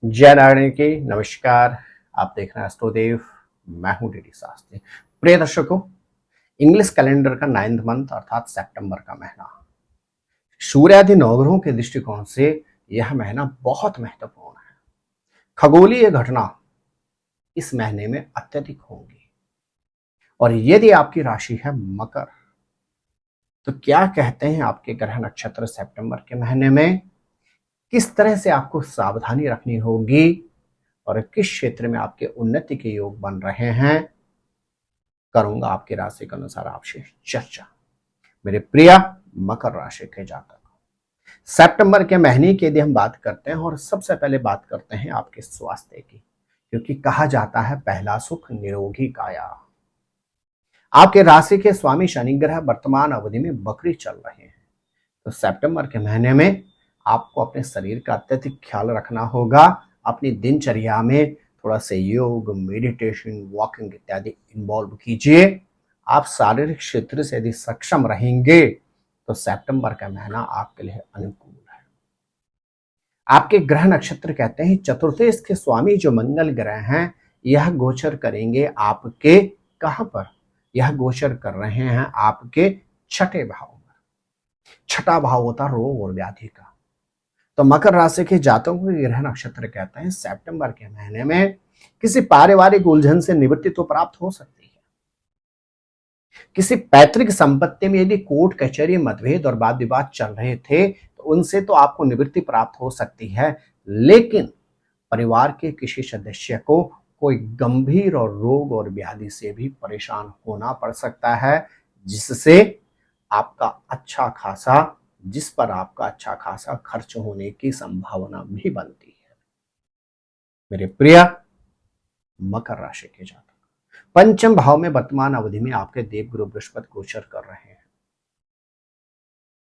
जय नारायण की नमस्कार। आप देख रहे हैं एस्ट्रोदेव। मैं हूं डीडी शास्त्री। प्रिय दर्शकों, इंग्लिश कैलेंडर का 9th मंथ अर्थात सितंबर का महीना सूर्य आदि नवग्रहों के दृष्टिकोण से यह महीना बहुत महत्वपूर्ण है। खगोलीय घटना इस महीने में अत्यधिक होंगी और यदि आपकी राशि है मकर, तो क्या कहते हैं आपके ग्रह नक्षत्र सितंबर के महीने में किस तरह से आपको सावधानी रखनी होगी और किस क्षेत्र में आपके उन्नति के योग बन रहे हैं, करूंगा आपकी राशि के अनुसार आपसे चर्चा। मेरे प्रिय मकर राशि के जातक, सितंबर के महीने की यदि हम बात करते हैं और सबसे पहले बात करते हैं आपके स्वास्थ्य की, क्योंकि कहा जाता है पहला सुख निरोगी काया। आपके राशि के स्वामी शनि ग्रह वर्तमान अवधि में बकरी चल रहे हैं, तो सितंबर के महीने में आपको अपने शरीर का अत्यधिक ख्याल रखना होगा। अपनी दिनचर्या में थोड़ा सा योग, मेडिटेशन, वॉकिंग इत्यादि इन्वॉल्व कीजिए। आप शारीरिक क्षेत्र से यदि सक्षम रहेंगे तो सितंबर का महीना आपके लिए अनुकूल है। आपके ग्रह नक्षत्र कहते हैं चतुर्थेश के स्वामी जो मंगल ग्रह हैं, यह गोचर करेंगे आपके कहां पर, यह गोचर कर रहे हैं आपके छठे भाव में। छठा भाव होता रोग और व्याधि का। तो मकर राशि के जातकों के ग्रह नक्षत्र कहते हैं सितंबर के महीने में किसी पारिवारिक उलझन से निवृत्ति तो प्राप्त हो सकती है। किसी पैतृक संपत्ति में यदि कोर्ट कचहरी मतभेद और वाद विवाद चल रहे थे तो उनसे तो आपको निवृत्ति प्राप्त हो सकती है, लेकिन परिवार के किसी सदस्य को कोई गंभीर और रोग और व्याधि से भी परेशान होना पड़ सकता है, जिससे आपका अच्छा खासा जिस पर आपका अच्छा खासा खर्च होने की संभावना भी बनती है। मेरे प्रिय मकर राशि के जातक, पंचम भाव में वर्तमान अवधि में आपके देवगुरु बृहस्पति गोचर कर रहे हैं।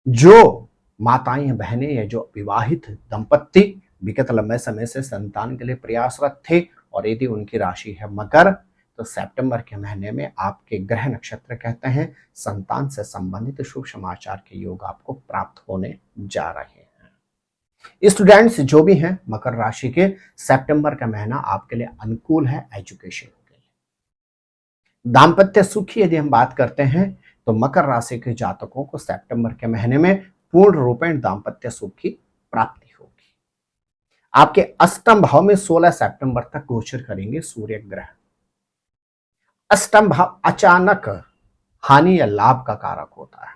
जो माताएं बहनें या जो विवाहित दंपत्ति विगत लंबे समय से संतान के लिए प्रयासरत थे और यदि उनकी राशि है मकर, तो सितंबर के महीने में आपके ग्रह नक्षत्र कहते हैं संतान से संबंधित शुभ समाचार के योग आपको प्राप्त होने जा रहे हैं। स्टूडेंट्स जो भी हैं मकर राशि के, सितंबर का महीना आपके लिए अनुकूल है एजुकेशन के लिए। दाम्पत्य सुख यदि हम बात करते हैं तो मकर राशि के जातकों को सितंबर के महीने में पूर्ण रूपेण दाम्पत्य सुख की प्राप्ति होगी। आपके अष्टम भाव में 16 सितंबर तक गोचर करेंगे सूर्य ग्रह। अष्टम भाव अचानक हानि या लाभ का कारक होता है।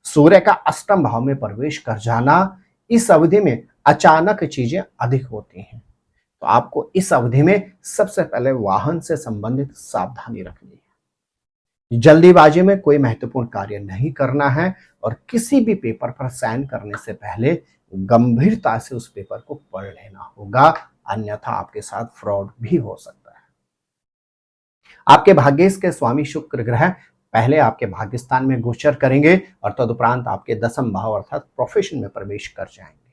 सूर्य का अष्टम भाव में प्रवेश कर जाना, इस अवधि में अचानक चीजें अधिक होती हैं, तो आपको इस अवधि में सबसे पहले वाहन से संबंधित सावधानी रखनी है। जल्दीबाजी में कोई महत्वपूर्ण कार्य नहीं करना है और किसी भी पेपर पर साइन करने से पहले गंभीरता से उस पेपर को पढ़ लेना होगा, अन्यथा आपके साथ फ्रॉड भी हो सकता है। आपके भाग्येश के स्वामी शुक्र ग्रह पहले आपके भाग्यस्थान में गोचर करेंगे और तदुपरांत आपके दसम भाव अर्थात प्रोफेशन में प्रवेश कर जाएंगे।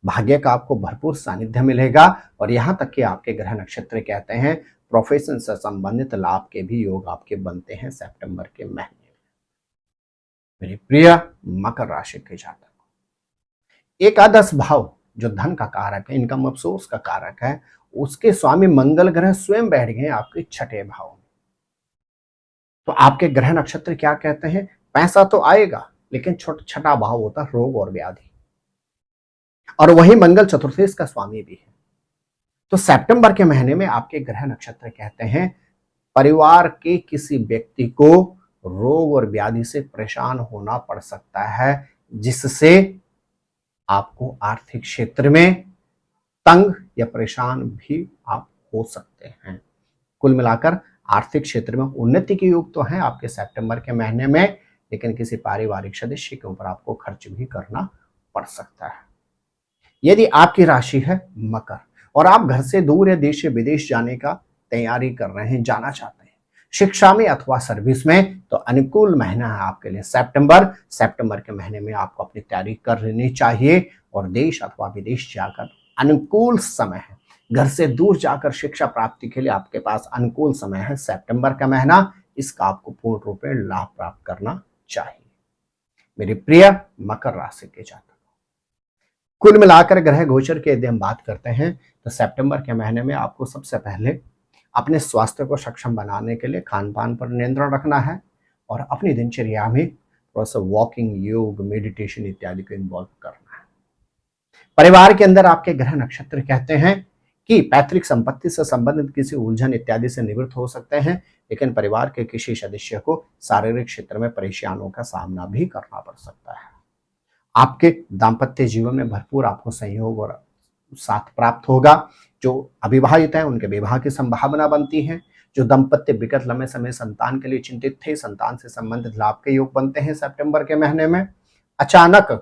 भाग्य का आपको भरपूर सानिध्य मिलेगा और यहां तक कि आपके ग्रह नक्षत्र कहते हैं प्रोफेशन से संबंधित लाभ के भी योग आपके बनते हैं सितंबर के महीने में। मेरे प्रिय मकर राशि के जातक, एकादश भाव जो धन का कारक है, इनकम ऑफ सोर्स का कारक है, उसके स्वामी मंगल ग्रह स्वयं बैठ गए आपके छठे भाव में। तो आपके ग्रह नक्षत्र क्या कहते हैं, पैसा तो आएगा लेकिन छठा भाव होता रोग और व्याधि, और वही मंगल चतुर्थेश का स्वामी भी है। तो सितंबर के महीने में आपके ग्रह नक्षत्र कहते हैं परिवार के किसी व्यक्ति को रोग और व्याधि से परेशान होना पड़ सकता है, जिससे आपको आर्थिक क्षेत्र में तंग या परेशान भी आप हो सकते हैं। कुल मिलाकर आर्थिक क्षेत्र में उन्नति के योग तो हैं आपके सितंबर के महीने में, लेकिन किसी पारिवारिक सदस्य के ऊपर आपको खर्च भी करना पड़ सकता है। यदि आपकी राशि है मकर और आप घर से दूर या देश से विदेश जाने का तैयारी कर रहे हैं, जाना चाहते हैं शिक्षा में अथवा सर्विस में, तो अनुकूल महीना है आपके लिए सितंबर के महीने में आपको अपनी तैयारी कर लेनी चाहिए और देश अथवा विदेश जाकर अनुकूल समय है। घर से दूर जाकर शिक्षा प्राप्ति के लिए आपके पास अनुकूल समय है सितंबर का महीना, इसका आपको पूर्ण रूप में लाभ प्राप्त करना चाहिए। मेरे प्रिय मकर राशि के जातक, कुल मिलाकर ग्रह गोचर की यदि हम बात करते हैं तो सितंबर के महीने में आपको सबसे पहले अपने स्वास्थ्य को सक्षम बनाने के लिए खान पान पर नियंत्रण रखना है और अपनी दिनचर्या में थोड़ा सा वॉकिंग, योग, मेडिटेशन इत्यादि को इन्वॉल्व करना है। परिवार के अंदर आपके ग्रह नक्षत्र कहते हैं कि पैतृक संपत्ति से संबंधित किसी उलझन इत्यादि से निवृत्त हो सकते हैं, लेकिन परिवार के किसी सदस्य को शारीरिक क्षेत्र में परेशानियों का सामना भी करना पड़ सकता है। आपके दाम्पत्य जीवन में भरपूर आपको सहयोग और साथ प्राप्त होगा। जो अविवाहित हैं उनके विवाह की संभावना बनती है। जो दंपत्य विगत लंबे समय संतान के लिए चिंतित थे, संतान से संबंधित लाभ के योग बनते हैं सितंबर के महीने में। अचानक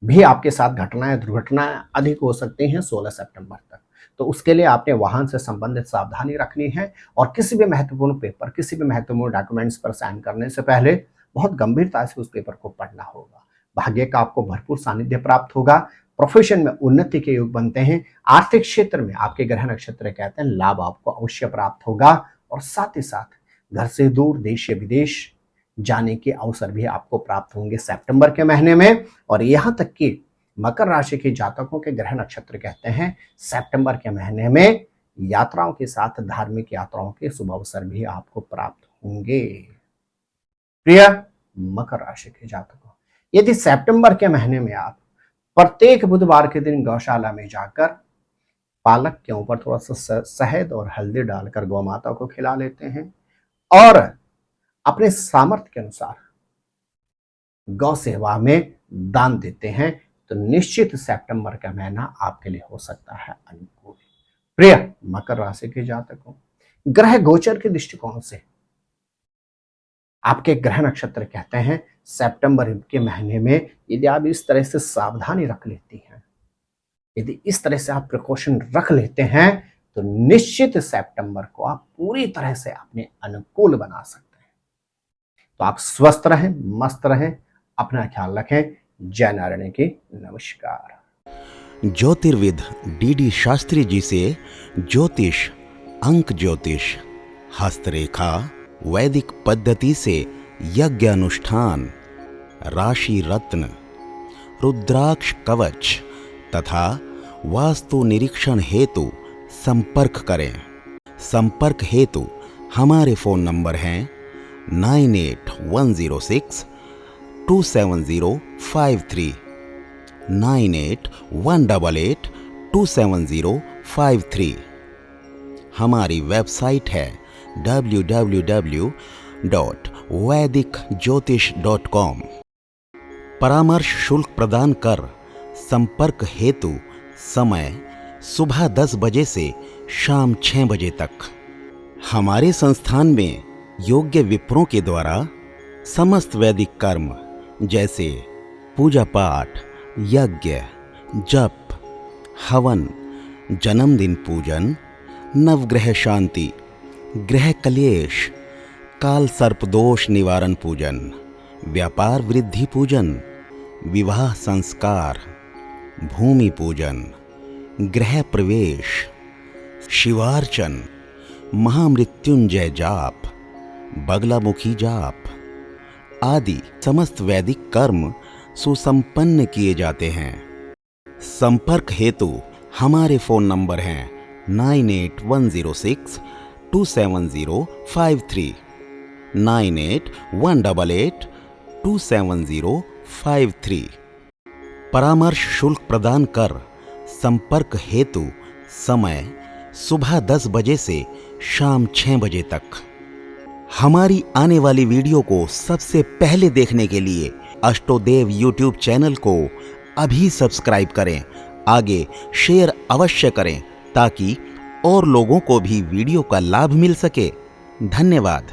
भी आपके साथ घटनाएं, दुर्घटनाएं अधिक हो सकती हैं 16 सितंबर तक। तो उसके लिए आपने वाहन से संबंधित सावधानी रखनी है और किसी भी महत्वपूर्ण पेपर, किसी भी महत्वपूर्ण डॉक्यूमेंट्स पर साइन करने से पहले बहुत गंभीरता से उस पेपर को पढ़ना होगा। भाग्य का आपको भरपूर सानिध्य प्राप्त होगा। प्रोफेशन में उन्नति के योग बनते हैं। आर्थिक क्षेत्र में आपके ग्रह नक्षत्र कहते हैं लाभ आपको अवश्य प्राप्त होगा और साथ ही साथ घर से दूर देश या विदेश जाने के अवसर भी आपको प्राप्त होंगे सितंबर के महीने में। और यहां तक कि मकर राशि के जातकों के ग्रह नक्षत्र कहते हैं सितंबर के महीने में यात्राओं के साथ धार्मिक यात्राओं के शुभ अवसर भी आपको प्राप्त होंगे। प्रिय मकर राशि के जातकों, यदि सितंबर के महीने में आप प्रत्येक बुधवार के दिन गौशाला में जाकर पालक के ऊपर थोड़ा सा शहद और हल्दी डालकर गौ माता को खिला लेते हैं और अपने सामर्थ्य के अनुसार गौ सेवा में दान देते हैं तो निश्चित सितंबर का महीना आपके लिए हो सकता है अनुकूल। प्रिय मकर राशि के जातकों, ग्रह गोचर के दृष्टिकोण से आपके ग्रह नक्षत्र कहते हैं सितंबर के महीने में यदि आप इस तरह से सावधानी रख लेती हैं, यदि इस तरह से आप प्रिकॉशन रख लेते हैं तो निश्चित सितंबर को आप पूरी तरह से अपने अनुकूल बना सकते हैं। तो आप स्वस्थ रहें, मस्त रहें, अपना ख्याल रखें। जय नारायण की नमस्कार। ज्योतिर्विद डीडी शास्त्री जी से ज्योतिष, अंक ज्योतिष, हस्तरेखा, वैदिक पद्धति से यज्ञ अनुष्ठान, राशि रत्न, रुद्राक्ष कवच तथा वास्तु निरीक्षण हेतु संपर्क करें। संपर्क हेतु हमारे फोन नंबर हैं 9810627053, 9818827053। हमारी वेबसाइट है www.vedicjyotish.com। परामर्श शुल्क प्रदान कर संपर्क हेतु समय सुबह 10 बजे से शाम 6 बजे तक। हमारे संस्थान में योग्य विप्रों के द्वारा समस्त वैदिक कर्म जैसे पूजा पाठ, यज्ञ, जप, हवन, जन्मदिन पूजन, नवग्रह शांति, ग्रह कलेश, काल सर्प दोष निवारण पूजन, व्यापार वृद्धि पूजन, विवाह संस्कार, भूमि पूजन, गृह प्रवेश, शिवार्चन, महामृत्युंजय जाप, बगलामुखी जाप आदि समस्त वैदिक कर्म सुसंपन्न किए जाते हैं। संपर्क हेतु हमारे फोन नंबर हैं 9810627053, 9818827053। परामर्श शुल्क प्रदान कर संपर्क हेतु समय सुबह 10 बजे से शाम 6 बजे तक। हमारी आने वाली वीडियो को सबसे पहले देखने के लिए अष्टोदेव यूट्यूब चैनल को अभी सब्सक्राइब करें। आगे शेयर अवश्य करें ताकि और लोगों को भी वीडियो का लाभ मिल सके। धन्यवाद।